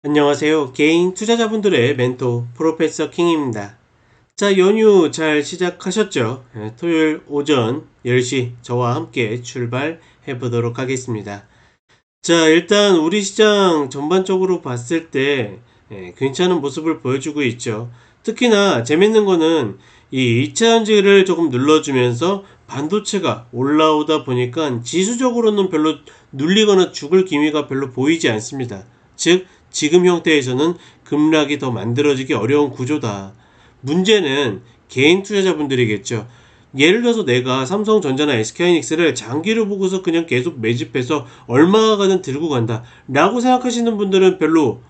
안녕하세요. 개인 투자자분들의 멘토 프로페서 킹입니다. 자, 연휴 잘 시작하셨죠? 토요일 오전 10시 저와 함께 출발해 보도록 하겠습니다. 자, 일단 우리 시장 전반적으로 봤을 때 괜찮은 모습을 보여주고 있죠. 특히나 재밌는 거는 이 2차전지를 조금 눌러주면서 반도체가 올라오다 보니까 지수적으로는 별로 눌리거나 죽을 기미가 별로 보이지 않습니다. 즉 지금 형태에서는 급락이 더 만들어지기 어려운 구조다. 문제는 개인 투자자분들이겠죠. 예를 들어서 내가 삼성전자나 SK하이닉스를 장기로 보고서 그냥 계속 매집해서 얼마가든 들고 간다 라고 생각하시는 분들은 별로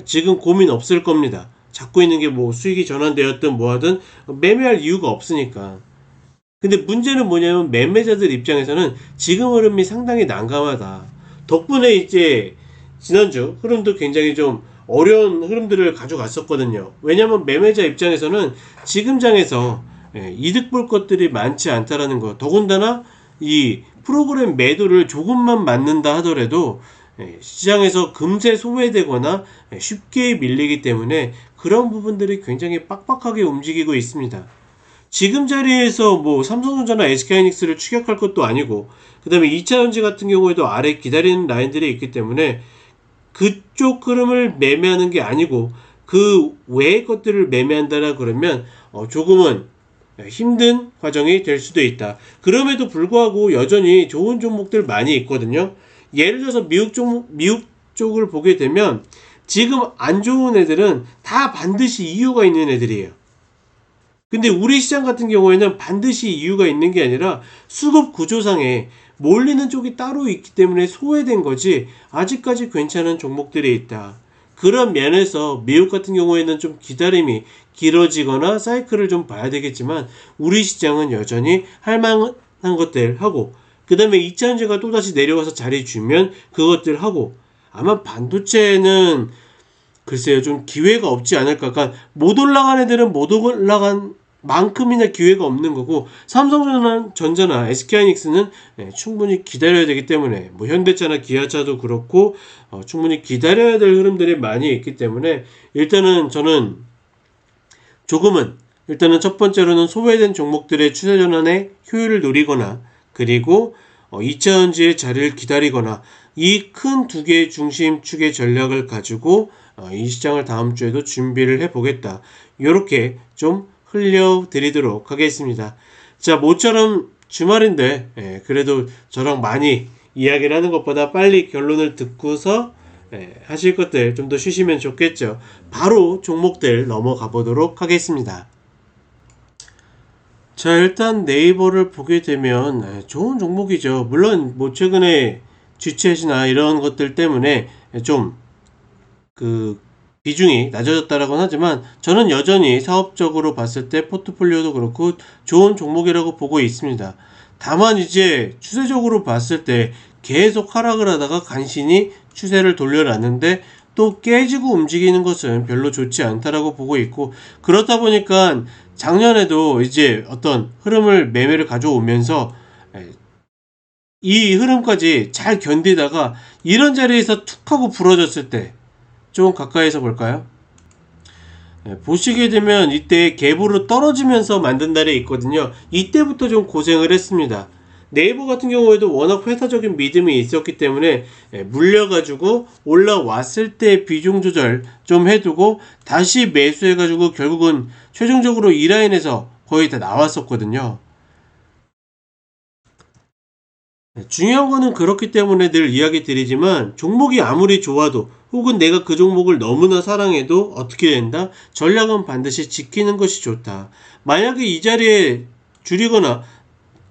지금 고민 없을 겁니다. 잡고 있는 게 뭐 수익이 전환되었든 뭐하든 매매할 이유가 없으니까. 근데 문제는 뭐냐면 매매자들 입장에서는 지금 흐름이 상당히 난감하다. 덕분에 이제 지난주 흐름도 굉장히 좀 어려운 흐름들을 가져갔었거든요. 왜냐면 매매자 입장에서는 지금 장에서 이득 볼 것들이 많지 않다라는 거. 더군다나 이 프로그램 매도를 조금만 맞는다 하더라도 시장에서 금세 소외되거나 쉽게 밀리기 때문에 그런 부분들이 굉장히 빡빡하게 움직이고 있습니다. 지금 자리에서 뭐 삼성전자나 SK하이닉스를 추격할 것도 아니고, 그 다음에 2차전지 같은 경우에도 아래 기다리는 라인들이 있기 때문에 그쪽 흐름을 매매하는 게 아니고 그 외의 것들을 매매한다라 그러면 조금은 힘든 과정이 될 수도 있다. 그럼에도 불구하고 여전히 좋은 종목들 많이 있거든요. 예를 들어서 미국 쪽을 보게 되면 지금 안 좋은 애들은 다 반드시 이유가 있는 애들이에요. 근데 우리 시장 같은 경우에는 반드시 이유가 있는 게 아니라 수급 구조상에 몰리는 쪽이 따로 있기 때문에 소외된 거지 아직까지 괜찮은 종목들이 있다. 그런 면에서 미국 같은 경우에는 좀 기다림이 길어지거나 사이클을 좀 봐야 되겠지만 우리 시장은 여전히 할만한 것들 하고 그 다음에 2차전지가 또다시 내려와서 자리 주면 그것들 하고 아마 반도체는 글쎄요, 좀 기회가 없지 않을까. 그러니까 못 올라간 애들은 못 올라간 만큼이나 기회가 없는 거고, 삼성전자나 SK하이닉스는 충분히 기다려야 되기 때문에, 뭐 현대차나 기아차도 그렇고 충분히 기다려야 될 흐름들이 많이 있기 때문에 일단은 저는 조금은 일단은 첫 번째로는 소외된 종목들의 추세 전환의 효율을 노리거나 그리고 2차전지의 자리를 기다리거나 이 큰 두 개의 중심축의 전략을 가지고 이 시장을 다음 주에도 준비를 해보겠다. 이렇게 좀 흘려드리도록 하겠습니다. 자, 모처럼 주말인데 그래도 저랑 많이 이야기를 하는 것보다 빨리 결론을 듣고서 하실 것들 좀 더 쉬시면 좋겠죠. 바로 종목들 넘어가 보도록 하겠습니다. 자, 일단 네이버를 보게 되면 좋은 종목이죠. 물론 뭐 최근에 G챗이나 이런 것들 때문에 좀 그 비중이 낮아졌다라고는 하지만 저는 여전히 사업적으로 봤을 때 포트폴리오도 그렇고 좋은 종목이라고 보고 있습니다. 다만 이제 추세적으로 봤을 때 계속 하락을 하다가 간신히 추세를 돌려놨는데 또 깨지고 움직이는 것은 별로 좋지 않다라고 보고 있고, 그렇다 보니까 작년에도 이제 어떤 흐름을 매매를 가져오면서 이 흐름까지 잘 견디다가 이런 자리에서 툭 하고 부러졌을 때 좀 가까이서 볼까요? 보시게 되면 이때 갭으로 떨어지면서 만든 날이 있거든요. 이때부터 좀 고생을 했습니다. 네이버 같은 경우에도 워낙 회사적인 믿음이 있었기 때문에 물려가지고 올라왔을 때 비중 조절 좀 해두고 다시 매수해가지고 결국은 최종적으로 이 라인에서 거의 다 나왔었거든요. 중요한 거는 그렇기 때문에 늘 이야기 드리지만 종목이 아무리 좋아도 혹은 내가 그 종목을 너무나 사랑해도 어떻게 된다? 전략은 반드시 지키는 것이 좋다. 만약에 이 자리에 줄이거나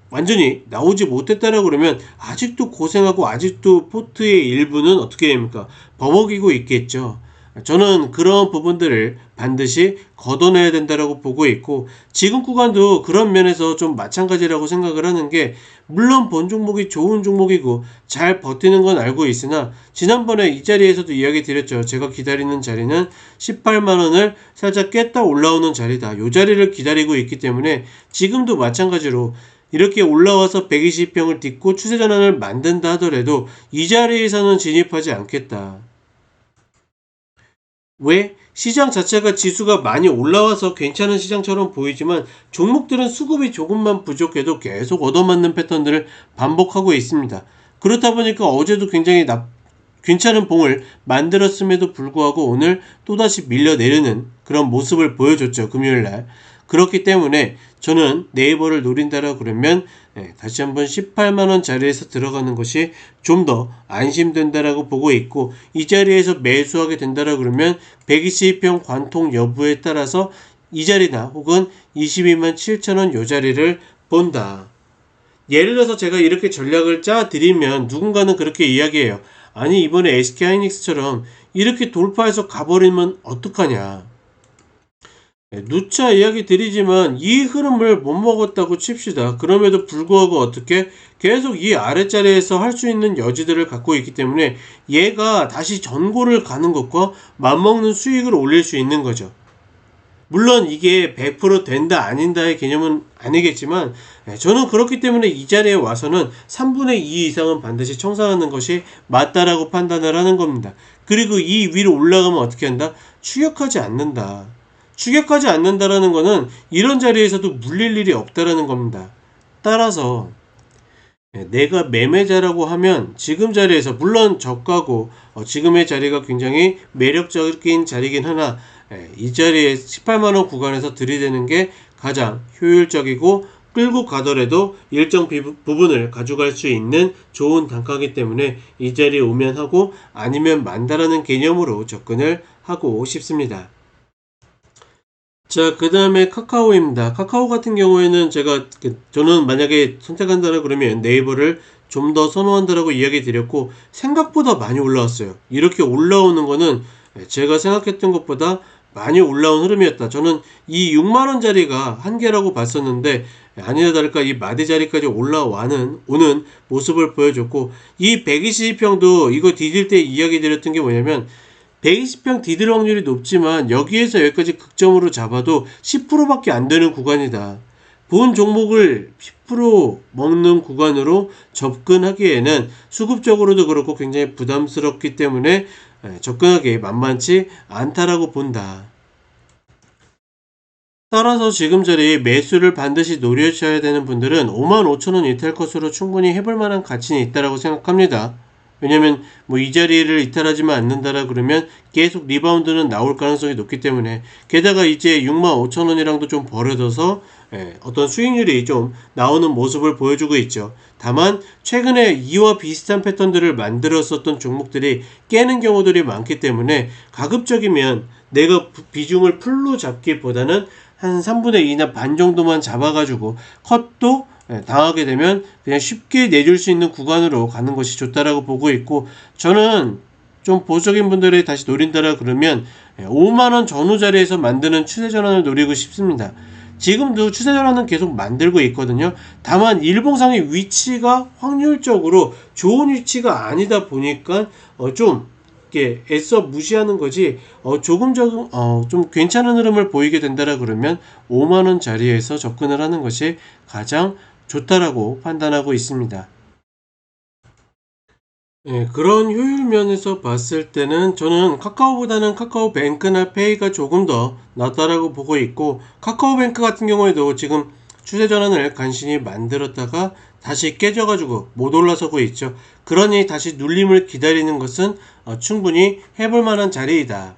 완전히 나오지 못했다라고 그러면 아직도 고생하고 아직도 포트의 일부는 어떻게 됩니까? 버벅이고 있겠죠. 저는 그런 부분들을 반드시 걷어내야 된다라고 보고 있고, 지금 구간도 그런 면에서 좀 마찬가지라고 생각을 하는 게, 물론 본 종목이 좋은 종목이고 잘 버티는 건 알고 있으나 지난번에 이 자리에서도 이야기 드렸죠. 제가 기다리는 자리는 18만원을 살짝 깼다 올라오는 자리다. 이 자리를 기다리고 있기 때문에 지금도 마찬가지로 이렇게 올라와서 120평을 딛고 추세 전환을 만든다 하더라도 이 자리에서는 진입하지 않겠다. 왜? 시장 자체가 지수가 많이 올라와서 괜찮은 시장처럼 보이지만 종목들은 수급이 조금만 부족해도 계속 얻어맞는 패턴들을 반복하고 있습니다. 그렇다 보니까 어제도 굉장히 괜찮은 봉을 만들었음에도 불구하고 오늘 또다시 밀려내리는 그런 모습을 보여줬죠. 금요일날. 그렇기 때문에 저는 네이버를 노린다라 그러면 다시 한번 18만원 자리에서 들어가는 것이 좀 더 안심된다라고 보고 있고, 이 자리에서 매수하게 된다라 그러면 120평 관통 여부에 따라서 이 자리나 혹은 22만 7천원 요 자리를 본다. 예를 들어서 제가 이렇게 전략을 짜 드리면 누군가는 그렇게 이야기해요. 아니 이번에 SK하이닉스처럼 이렇게 돌파해서 가버리면 어떡하냐. 누차 이야기 드리지만 이 흐름을 못 먹었다고 칩시다. 그럼에도 불구하고 어떻게 계속 이 아랫자리에서 할 수 있는 여지들을 갖고 있기 때문에 얘가 다시 전고를 가는 것과 맞먹는 수익을 올릴 수 있는 거죠. 물론 이게 100% 된다 아닌다의 개념은 아니겠지만 저는 그렇기 때문에 이 자리에 와서는 3분의 2 이상은 반드시 청산하는 것이 맞다라고 판단을 하는 겁니다. 그리고 이 위로 올라가면 어떻게 한다? 추격하지 않는다. 추격하지 않는다라는 거는 이런 자리에서도 물릴 일이 없다라는 겁니다. 따라서 내가 매매자라고 하면 지금 자리에서 물론 저가고 지금의 자리가 굉장히 매력적인 자리긴 하나 이 자리에 18만원 구간에서 들이대는 게 가장 효율적이고 끌고 가더라도 일정 부분을 가져갈 수 있는 좋은 단가이기 때문에 이 자리에 오면 하고 아니면 만다라는 개념으로 접근을 하고 싶습니다. 자, 그 다음에 카카오입니다. 카카오 같은 경우에는 저는 만약에 선택한다라 그러면 네이버를 좀 더 선호한다라고 이야기 드렸고, 생각보다 많이 올라왔어요. 이렇게 올라오는 거는 제가 생각했던 것보다 많이 올라온 흐름이었다. 저는 이 6만원짜리가 한계라고 봤었는데, 아니나 다를까 이 마디 자리까지 오는 모습을 보여줬고, 이 120평도 이거 디딜 때 이야기 드렸던 게 뭐냐면, 120평 디딜 확률이 높지만 여기에서 여기까지 극점으로 잡아도 10%밖에 안 되는 구간이다. 본 종목을 10% 먹는 구간으로 접근하기에는 수급적으로도 그렇고 굉장히 부담스럽기 때문에 접근하기 만만치 않다라고 본다. 따라서 지금 자리 매수를 반드시 노려셔야 되는 분들은 55,000원 이탈컷으로 충분히 해볼 만한 가치는 있다라고 생각합니다. 왜냐면 뭐 이 자리를 이탈하지만 않는다라 그러면 계속 리바운드는 나올 가능성이 높기 때문에, 게다가 이제 65,000원이랑도 좀 벌어져서 어떤 수익률이 좀 나오는 모습을 보여주고 있죠. 다만 최근에 이와 비슷한 패턴들을 만들었었던 종목들이 깨는 경우들이 많기 때문에 가급적이면 내가 비중을 풀로 잡기보다는 한 3분의 2나 반 정도만 잡아가지고 컷도 당하게 되면 그냥 쉽게 내줄 수 있는 구간으로 가는 것이 좋다라고 보고 있고, 저는 좀 보수적인 분들이 다시 노린다라 그러면 5만원 전후 자리에서 만드는 추세 전환을 노리고 싶습니다. 지금도 추세 전환은 계속 만들고 있거든요. 다만 일봉상의 위치가 확률적으로 좋은 위치가 아니다 보니까 좀 이렇게 애써 무시하는 거지, 조금 좀 괜찮은 흐름을 보이게 된다라 그러면 5만원 자리에서 접근을 하는 것이 가장 좋다라고 판단하고 있습니다. 그런 효율 면에서 봤을 때는 저는 카카오보다는 카카오뱅크나 페이가 조금 더 낫다라고 보고 있고, 카카오뱅크 같은 경우에도 지금 추세 전환을 간신히 만들었다가 다시 깨져가지고 못 올라서고 있죠. 그러니 다시 눌림을 기다리는 것은 충분히 해볼 만한 자리이다.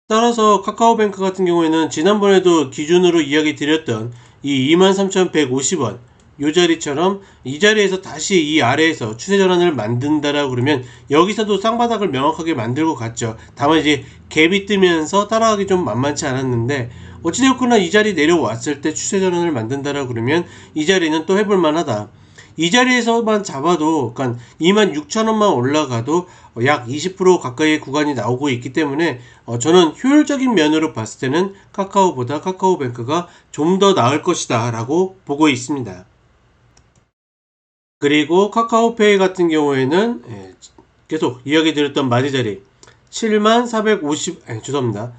따라서 카카오뱅크 같은 경우에는 지난번에도 기준으로 이야기 드렸던 이 23,150원 요 자리처럼 이 자리에서 다시 이 아래에서 추세 전환을 만든다라고 그러면 여기서도 쌍바닥을 명확하게 만들고 갔죠. 다만 이제 갭이 뜨면서 따라가기 좀 만만치 않았는데, 어찌되었거나 이 자리 내려왔을 때 추세 전환을 만든다라고 그러면 이 자리는 또 해볼 만하다. 이 자리에서만 잡아도 그러니까 26,000원만 올라가도 약 20% 가까이의 구간이 나오고 있기 때문에 저는 효율적인 면으로 봤을 때는 카카오보다 카카오뱅크가 좀 더 나을 것이다 라고 보고 있습니다. 그리고 카카오페이 같은 경우에는 계속 이야기 드렸던 마디자리 7450, 죄송합니다.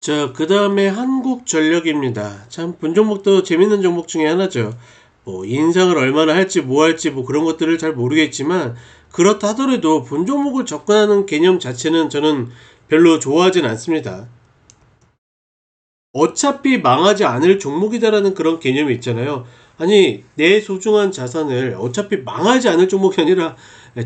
자, 그 다음에 한국전력입니다. 참, 본 종목도 재밌는 종목 중에 하나죠. 뭐, 인상을 얼마나 할지, 뭐 할지, 뭐 그런 것들을 잘 모르겠지만, 그렇다 하더라도 본 종목을 접근하는 개념 자체는 저는 별로 좋아하진 않습니다. 어차피 망하지 않을 종목이다라는 그런 개념이 있잖아요. 아니, 내 소중한 자산을 어차피 망하지 않을 종목이 아니라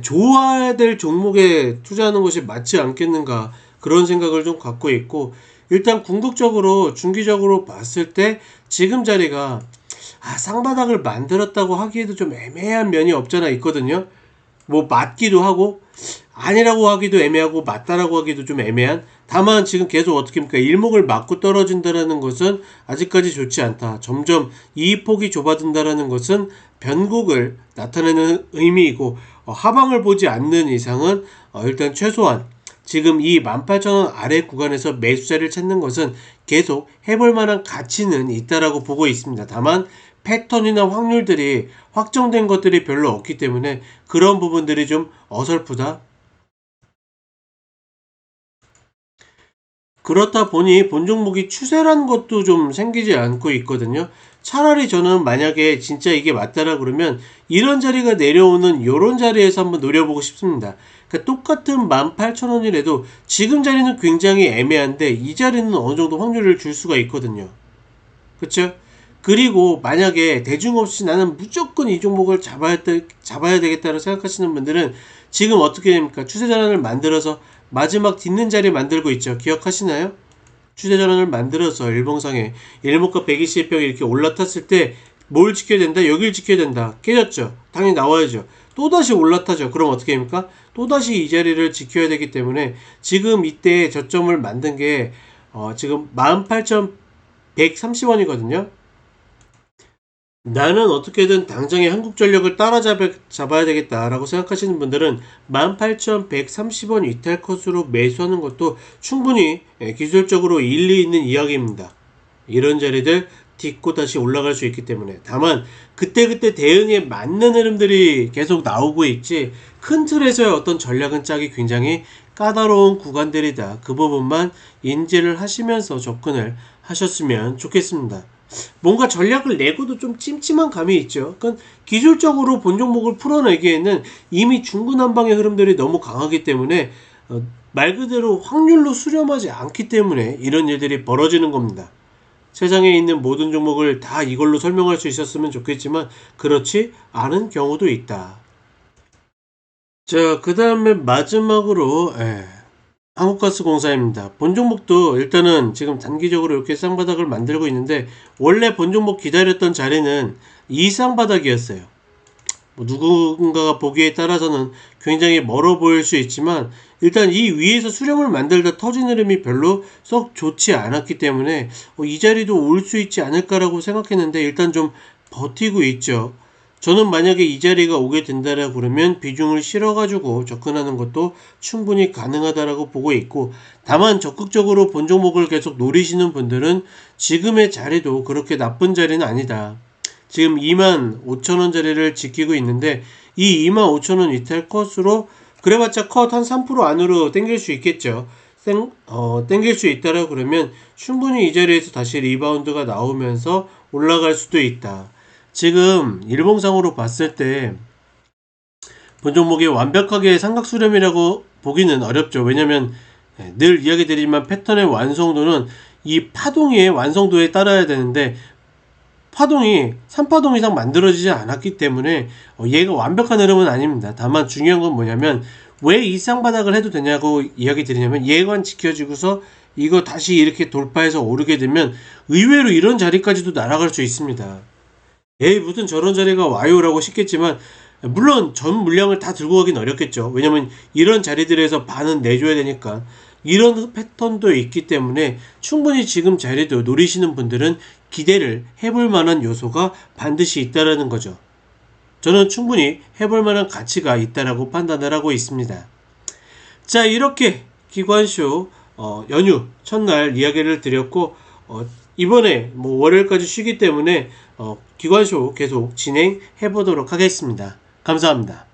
좋아야 될 종목에 투자하는 것이 맞지 않겠는가, 그런 생각을 좀 갖고 있고, 일단 궁극적으로 중기적으로 봤을 때 지금 자리가 쌍바닥을 만들었다고 하기에도 좀 애매한 면이 없잖아 있거든요. 뭐 맞기도 하고 아니라고 하기도 애매하고 맞다라고 하기도 좀 애매한, 다만 지금 계속 어떻게 합니까? 일목을 맞고 떨어진다라는 것은 아직까지 좋지 않다. 점점 이익폭이 좁아진다라는 것은 변곡을 나타내는 의미이고, 하방을 보지 않는 이상은 일단 최소한 지금 이 18,000원 아래 구간에서 매수자를 찾는 것은 계속 해볼 만한 가치는 있다라고 보고 있습니다. 다만 패턴이나 확률들이 확정된 것들이 별로 없기 때문에 그런 부분들이 좀 어설프다. 그렇다 보니 본 종목이 추세라는 것도 좀 생기지 않고 있거든요. 차라리 저는 만약에 진짜 이게 맞다라 그러면 이런 자리가 내려오는 이런 자리에서 한번 노려보고 싶습니다. 그러니까 똑같은 18,000원이라도 지금 자리는 굉장히 애매한데 이 자리는 어느 정도 확률을 줄 수가 있거든요. 그렇죠? 그리고 만약에 대중 없이 나는 무조건 이 종목을 잡아야 되겠다고 생각하시는 분들은 지금 어떻게 됩니까? 추세 전환을 만들어서 마지막 딛는 자리 만들고 있죠. 기억하시나요? 추세 전환을 만들어서 일봉상에 일목과 120평이 이렇게 올라탔을 때 뭘 지켜야 된다? 여길 지켜야 된다. 깨졌죠? 당연히 나와야죠. 또다시 올라타죠. 그럼 어떻게 됩니까? 또다시 이 자리를 지켜야 되기 때문에 지금 이때 저점을 만든 게 지금 18,130원이거든요. 나는 어떻게든 당장에 한국전력을 따라잡아야 되겠다라고 생각하시는 분들은 18,130원 이탈 컷으로 매수하는 것도 충분히 기술적으로 일리 있는 이야기입니다. 이런 자리들 딛고 다시 올라갈 수 있기 때문에, 다만 그때그때 대응에 맞는 흐름들이 계속 나오고 있지 큰 틀에서의 어떤 전략은 짜기 굉장히 까다로운 구간들이다. 그 부분만 인지를 하시면서 접근을 하셨으면 좋겠습니다. 뭔가 전략을 내고도 좀 찜찜한 감이 있죠. 그러니까 기술적으로 본 종목을 풀어내기에는 이미 중구난방의 흐름들이 너무 강하기 때문에 말 그대로 확률로 수렴하지 않기 때문에 이런 일들이 벌어지는 겁니다. 세상에 있는 모든 종목을 다 이걸로 설명할 수 있었으면 좋겠지만 그렇지 않은 경우도 있다. 자, 그 다음에 마지막으로 한국가스공사입니다. 본 종목도 일단은 지금 단기적으로 이렇게 쌍바닥을 만들고 있는데, 원래 본 종목 기다렸던 자리는 이 쌍바닥이었어요. 뭐 누군가가 보기에 따라서는 굉장히 멀어 보일 수 있지만 일단 이 위에서 수렴을 만들다 터진 흐름이 별로 썩 좋지 않았기 때문에 이 자리도 올 수 있지 않을까라고 생각했는데 일단 좀 버티고 있죠. 저는 만약에 이 자리가 오게 된다라고 그러면 비중을 실어가지고 접근하는 것도 충분히 가능하다라고 보고 있고, 다만 적극적으로 본 종목을 계속 노리시는 분들은 지금의 자리도 그렇게 나쁜 자리는 아니다. 지금 25,000원 자리를 지키고 있는데 이 25,000원 이탈 컷으로 그래봤자 컷 한 3% 안으로 땡길 수 있겠죠. 땡길 수 있다라 그러면 충분히 이 자리에서 다시 리바운드가 나오면서 올라갈 수도 있다. 지금 일봉상으로 봤을 때 본 종목이 완벽하게 삼각수렴이라고 보기는 어렵죠. 왜냐면 늘 이야기 드리지만 패턴의 완성도는 이 파동의 완성도에 따라야 되는데 파동이 3파동 이상 만들어지지 않았기 때문에 얘가 완벽한 흐름은 아닙니다. 다만 중요한 건 뭐냐면 왜 이 쌍바닥을 해도 되냐고 이야기 드리냐면, 얘만 지켜지고서 이거 다시 이렇게 돌파해서 오르게 되면 의외로 이런 자리까지도 날아갈 수 있습니다. 에이 무슨 저런 자리가 와요라고 싶겠지만 물론 전 물량을 다 들고 가긴 어렵겠죠. 왜냐면 이런 자리들에서 반은 내줘야 되니까. 이런 패턴도 있기 때문에 충분히 지금 자리도 노리시는 분들은 기대를 해볼 만한 요소가 반드시 있다라는 거죠. 저는 충분히 해볼 만한 가치가 있다라고 판단을 하고 있습니다. 자, 이렇게 기관쇼 연휴 첫날 이야기를 드렸고, 이번에 뭐 월요일까지 쉬기 때문에 기관쇼 계속 진행해 보도록 하겠습니다. 감사합니다.